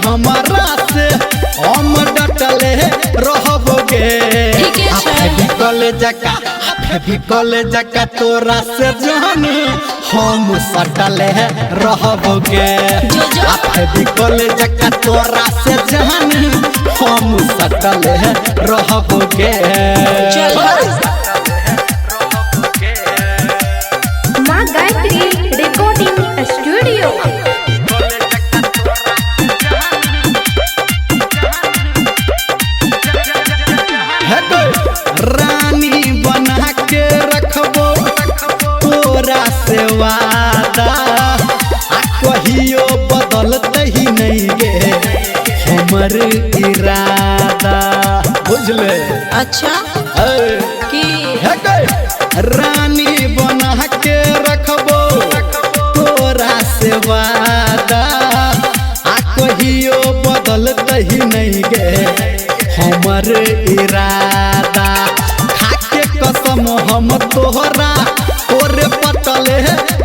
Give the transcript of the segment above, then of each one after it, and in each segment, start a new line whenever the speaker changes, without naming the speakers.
हमारा से हम डटले रहबोगे फेविकॉल जका तोरा से जान हम सटले रहबोगे फेविकॉल जका तोरा से जान हम सटले रहबोगे।
माँ गायत्री रिकॉर्डिंग स्टूडियो।
रानी बना के रखबो तोरा से वादा कहियो बदलते ही नहीं गे हमर इरादा बुझले।
अच्छा की
रानी बना के रखबो तोरा से वादा कहियो बदलते ही नहीं गे हमर इरादा खाके कसम हम तोहरा तोरे पटले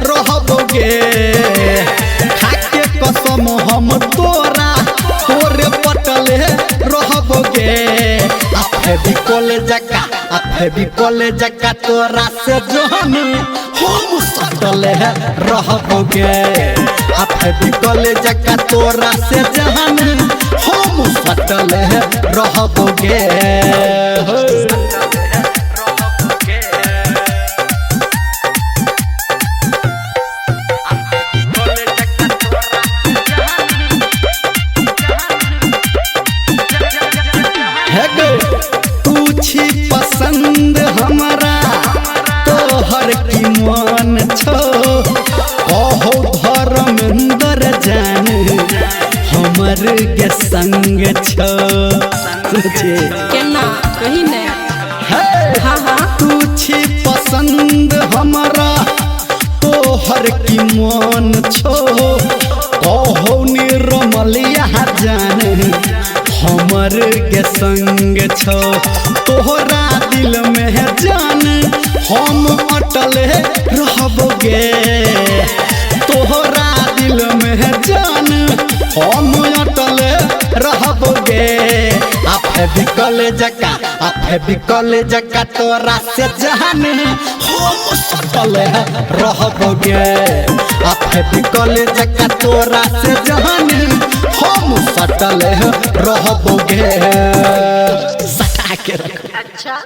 रहबोगे खाके कसम हम तोरा तोरे पटले रहबोगे फेविकॉल जका तोरा से जान हम सटले रहबोगे फेविकॉल जका तोरा से जान हम सटले रहबोगे। पूछी पसंद हमारा तोहर की मन छो कहो धर्मेंद्र जान हमर के संग छो
केना कही ने
पूछी पसंद हमारा तोहर की मन छो कहो निर्मलिया जान हमर के संग छो तोहरा दिल में जान हम अटल रहबोगे तोहरा दिल में जान हम अटल रहबोगे फेविकॉल जका तोरा से जान हम सटल रहबोगे फेविकॉल जका तोरा से जान हम सटल रहबोगे सटा के।
अच्छा